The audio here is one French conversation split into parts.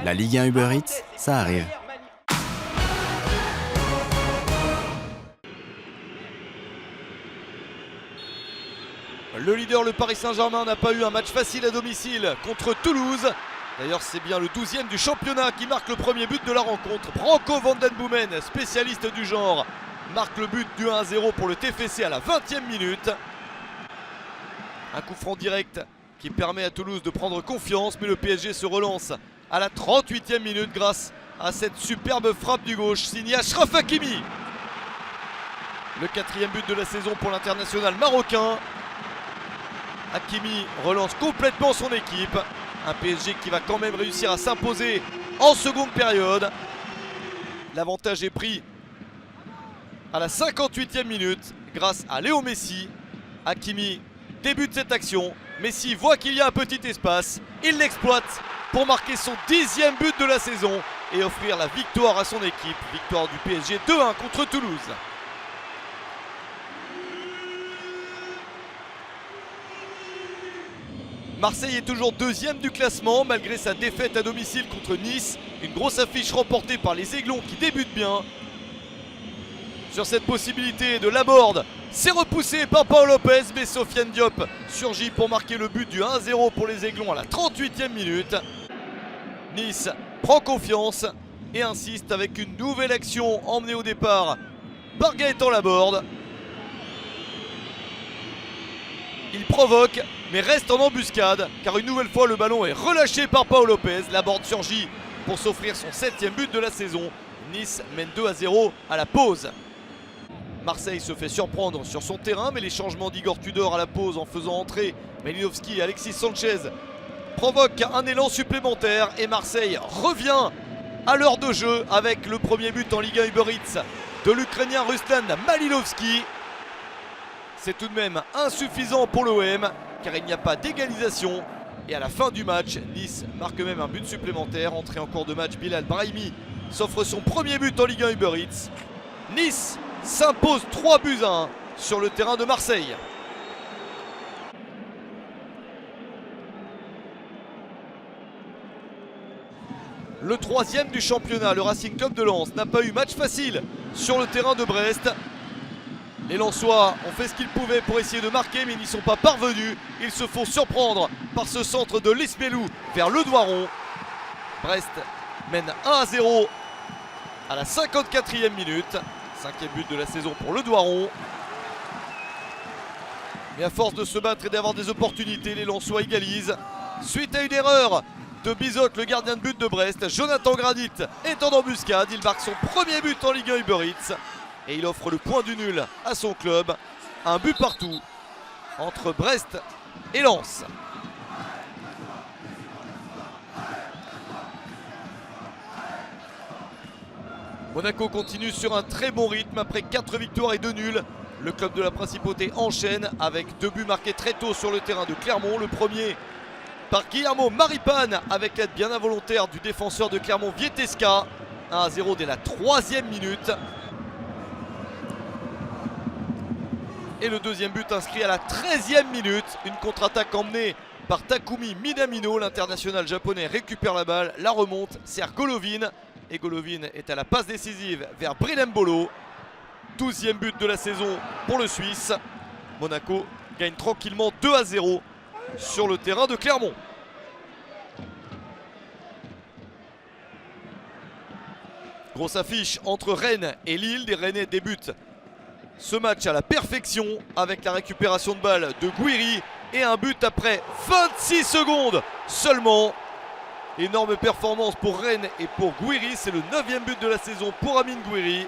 La Ligue 1 Uber Eats, ça arrive. Le leader, le Paris Saint-Germain, n'a pas eu un match facile à domicile contre Toulouse. D'ailleurs, c'est bien le 12e du championnat qui marque le premier but de la rencontre. Branco van den Boomen, spécialiste du genre, marque le but du 1-0 pour le TFC à la 20e minute. Un coup franc direct qui permet à Toulouse de prendre confiance, mais le PSG se relance à la 38e minute grâce à cette superbe frappe du gauche signée Achraf Hakimi. Le 4e but de la saison pour l'international marocain. Hakimi relance complètement son équipe. Un PSG qui va quand même réussir à s'imposer en seconde période. L'avantage est pris à la 58e minute grâce à Léo Messi. Hakimi débute cette action. Messi voit qu'il y a un petit espace. Il l'exploite pour marquer son 10e but de la saison et offrir la victoire à son équipe. Victoire du PSG 2-1 contre Toulouse. Marseille est toujours deuxième du classement malgré sa défaite à domicile contre Nice. Une grosse affiche remportée par les Aiglons qui débutent bien. Sur cette possibilité de Laborde, c'est repoussé par Paul Lopez, mais Sofiane Diop surgit pour marquer le but du 1-0 pour les Aiglons à la 38e minute. Nice prend confiance et insiste avec une nouvelle action emmenée au départ par Gaëtan Laborde. Il provoque mais reste en embuscade car une nouvelle fois le ballon est relâché par Paul Lopez. Laborde surgit pour s'offrir son 7e but de la saison. Nice mène 2-0 à la pause. Marseille se fait surprendre sur son terrain, mais les changements d'Igor Tudor à la pause en faisant entrer Malinowski et Alexis Sanchez provoquent un élan supplémentaire et Marseille revient à l'heure de jeu avec le premier but en Ligue 1 Uber Eats de l'Ukrainien Ruslan Malinowski. C'est tout de même insuffisant pour l'OM car il n'y a pas d'égalisation. Et à la fin du match, Nice marque même un but supplémentaire. Entrée en cours de match, Bilal Brahimi s'offre son premier but en Ligue 1 Uber Eats. Nice s'impose 3-1 sur le terrain de Marseille. Le 3e du championnat, le Racing Club de Lens, n'a pas eu match facile sur le terrain de Brest. Les Lensois ont fait ce qu'ils pouvaient pour essayer de marquer, mais ils n'y sont pas parvenus. Ils se font surprendre par ce centre de Lismelou vers le Doiron. Brest mène 1-0 à la 54e minute. 5e but de la saison pour le Doiron. Mais à force de se battre et d'avoir des opportunités, les Lensois égalisent. Suite à une erreur de Bizot, le gardien de but de Brest, Jonathan Gradit est en embuscade. Il marque son premier but en Ligue 1 Uber Eats. Et il offre le point du nul à son club. Un but partout entre Brest et Lens. Monaco continue sur un très bon rythme après 4 victoires et 2 nuls. Le club de la Principauté enchaîne avec 2 buts marqués très tôt sur le terrain de Clermont. Le premier par Guillermo Maripane avec l'aide bien involontaire du défenseur de Clermont Vieteska. 1-0 dès la 3e minute. Et le deuxième but inscrit à la 13e minute. Une contre-attaque emmenée par Takumi Minamino. L'international japonais récupère la balle, la remonte, sert Golovin. Et Golovin est à la passe décisive vers Brilembolo. 12e but de la saison pour le Suisse. Monaco gagne tranquillement 2-0 sur le terrain de Clermont. Grosse affiche entre Rennes et Lille. Les Rennais débutent ce match à la perfection avec la récupération de balle de Gouiri et un but après 26 secondes seulement. Énorme performance pour Rennes et pour Gouiri. C'est le 9e but de la saison pour Amine Gouiri.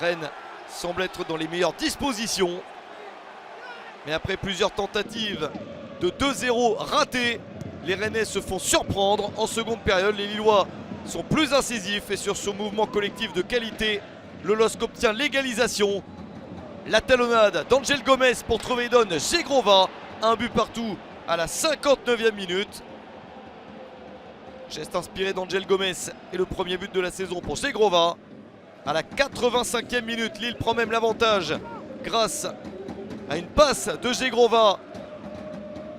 Rennes semble être dans les meilleures dispositions. Mais après plusieurs tentatives de 2-0 ratées, les Rennais se font surprendre. En seconde période, les Lillois sont plus incisifs et sur ce mouvement collectif de qualité, le LOSC obtient l'égalisation. La talonnade d'Angel Gomez pour Troveidon Zegrova. Un but partout à la 59e minute. Geste inspiré d'Angel Gomez et le premier but de la saison pour Zegrova. À la 85e minute, Lille prend même l'avantage grâce à une passe de Zegrova.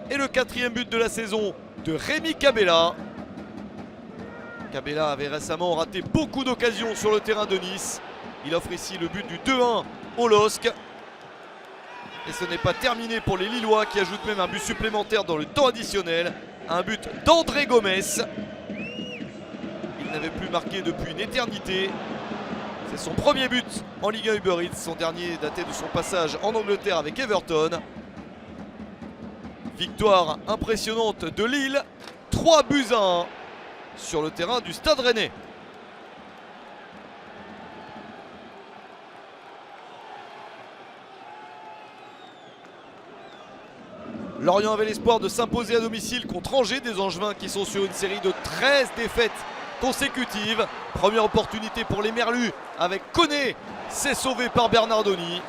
Et le 4e but de la saison de Rémi Cabella. Cabella avait récemment raté beaucoup d'occasions sur le terrain de Nice. Il offre ici le but du 2-1 au LOSC. Et ce n'est pas terminé pour les Lillois qui ajoutent même un but supplémentaire dans le temps additionnel. Un but d'André Gomes. Il n'avait plus marqué depuis une éternité. C'est son premier but en Ligue 1 Uber Eats. Son dernier datait de son passage en Angleterre avec Everton. Victoire impressionnante de Lille. 3-1 sur le terrain du Stade Rennais. Lorient avait l'espoir de s'imposer à domicile contre Angers, des Angevins qui sont sur une série de 13 défaites consécutives. Première opportunité pour les Merlus avec Koné, c'est sauvé par Bernardoni.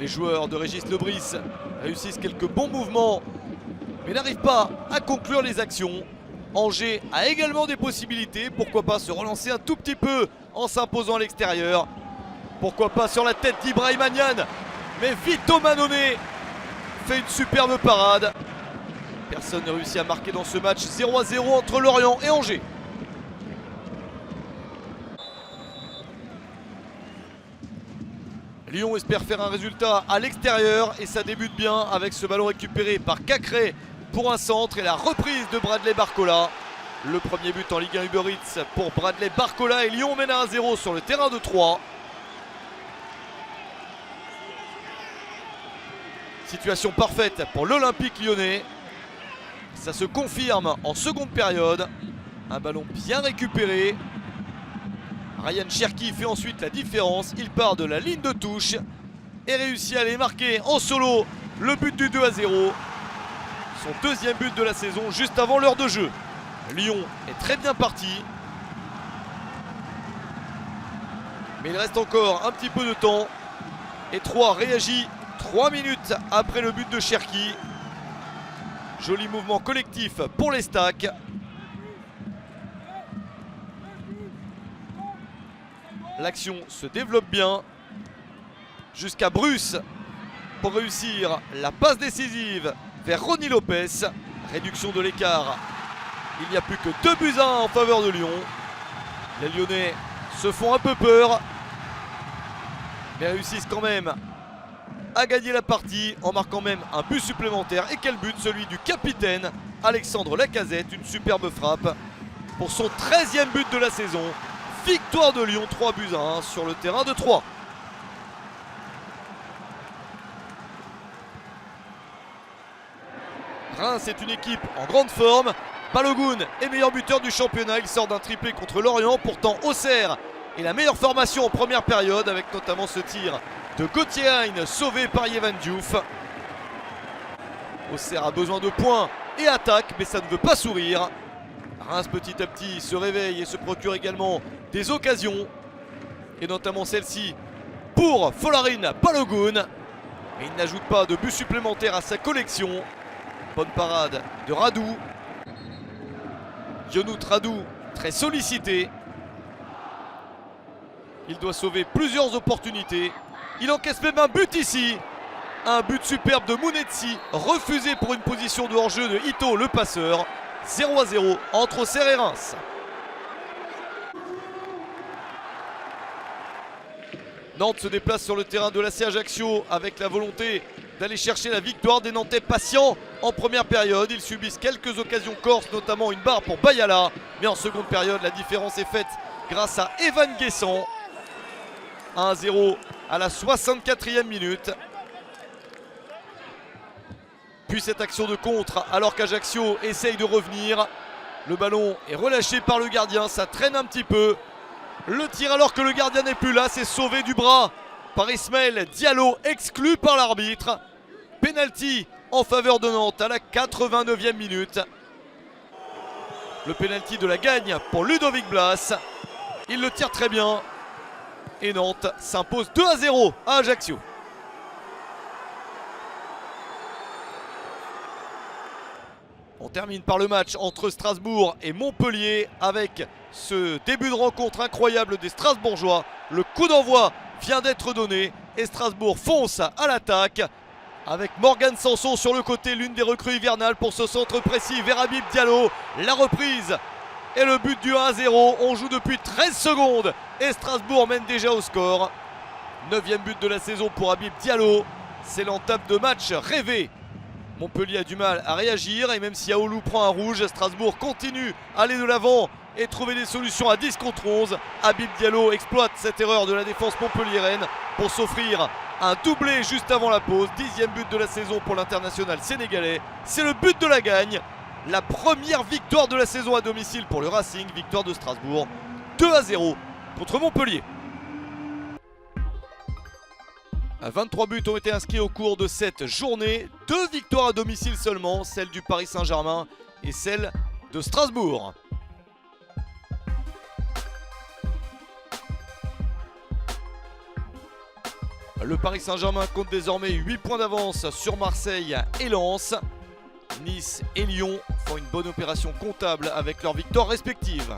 Les joueurs de Régis Lebris réussissent quelques bons mouvements mais n'arrivent pas à conclure les actions. Angers a également des possibilités, pourquoi pas se relancer un tout petit peu en s'imposant à l'extérieur. Pourquoi pas sur la tête d'Ibrahim Niane, mais Vito Mannone fait une superbe parade. Personne n'a réussi à marquer dans ce match. 0-0 entre Lorient et Angers. Lyon espère faire un résultat à l'extérieur et ça débute bien avec ce ballon récupéré par Cacré pour un centre et la reprise de Bradley Barcola. Le premier but en Ligue 1 Uber Eats pour Bradley Barcola et Lyon mène à 1-0 sur le terrain de Troyes. Situation parfaite pour l'Olympique lyonnais. Ça se confirme en seconde période. Un ballon bien récupéré. Ryan Cherki fait ensuite la différence. Il part de la ligne de touche et réussit à aller marquer en solo le but du 2-0. Son deuxième but de la saison juste avant l'heure de jeu. Lyon est très bien parti. Mais il reste encore un petit peu de temps. Et Troyes réagit 3 minutes après le but de Cherki. Joli mouvement collectif pour les Stacks. L'action se développe bien jusqu'à Bruce pour réussir la passe décisive vers Ronny Lopez. Réduction de l'écart. Il n'y a plus que 2-1 en faveur de Lyon. Les Lyonnais se font un peu peur, mais réussissent quand même à gagner la partie en marquant même un but supplémentaire. Et quel but, celui du capitaine Alexandre Lacazette. Une superbe frappe pour son 13e but de la saison. Victoire de Lyon 3-1 sur le terrain de Troyes. Reims est une équipe en grande forme. Balogun est meilleur buteur du championnat. Il sort d'un triplé contre Lorient. Pourtant Auxerre est la meilleure formation en première période, avec notamment ce tir de Gauthier Hein sauvé par Yvan Diouf. Auxerre a besoin de points et attaque, mais ça ne veut pas sourire. Reims petit à petit se réveille et se procure également des occasions, et notamment celle-ci pour Folarin Balogun. Mais il n'ajoute pas de but supplémentaire à sa collection. Bonne parade de Radou. Yonout Radou très sollicité. Il doit sauver plusieurs opportunités. Il encaisse même un but ici. Un but superbe de Mounetsi, refusé pour une position de hors-jeu de Ito le passeur. 0-0 entre Auxerre et Reims. Nantes se déplace sur le terrain de l'AC Ajaccio avec la volonté d'aller chercher la victoire. Des Nantais patients en première période. Ils subissent quelques occasions corses, notamment une barre pour Bayala. Mais en seconde période, la différence est faite grâce à Evan Guessant. 1-0 à la 64e minute. Puis cette action de contre alors qu'Ajaccio essaye de revenir. Le ballon est relâché par le gardien, ça traîne un petit peu. Le tir alors que le gardien n'est plus là, c'est sauvé du bras par Ismaël Diallo, exclu par l'arbitre. Penalty en faveur de Nantes à la 89e minute. Le penalty de la gagne pour Ludovic Blas. Il le tire très bien. Et Nantes s'impose 2-0 à Ajaccio. On termine par le match entre Strasbourg et Montpellier avec ce début de rencontre incroyable des Strasbourgeois. Le coup d'envoi vient d'être donné et Strasbourg fonce à l'attaque. avec Morgan Sanson sur le côté, l'une des recrues hivernales pour ce centre précis vers Habib Diallo. La reprise et le but du 1-0. On joue depuis 13 secondes et Strasbourg mène déjà au score. 9e but de la saison pour Habib Diallo. C'est l'entame de match rêvé. Montpellier a du mal à réagir et même si Aoulou prend un rouge, Strasbourg continue à aller de l'avant et trouver des solutions à 10 contre 11. Habib Diallo exploite cette erreur de la défense montpelliéraine pour s'offrir un doublé juste avant la pause. 10e but de la saison pour l'international sénégalais. C'est le but de la gagne. La première victoire de la saison à domicile pour le Racing. Victoire de Strasbourg 2-0 contre Montpellier. 23 buts ont été inscrits au cours de cette journée. 2 victoires à domicile seulement, celle du Paris Saint-Germain et celle de Strasbourg. Le Paris Saint-Germain compte désormais 8 points d'avance sur Marseille et Lens. Nice et Lyon font une bonne opération comptable avec leurs victoires respectives.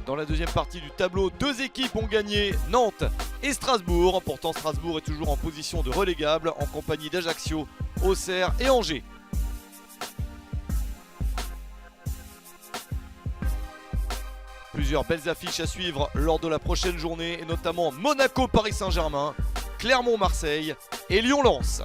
Dans la deuxième partie du tableau, 2 équipes ont gagné, Nantes et Strasbourg. Pourtant, Strasbourg est toujours en position de relégable en compagnie d'Ajaccio, Auxerre et Angers. Plusieurs belles affiches à suivre lors de la prochaine journée, et notamment Monaco-Paris Saint-Germain, Clermont-Marseille et Lyon-Lens.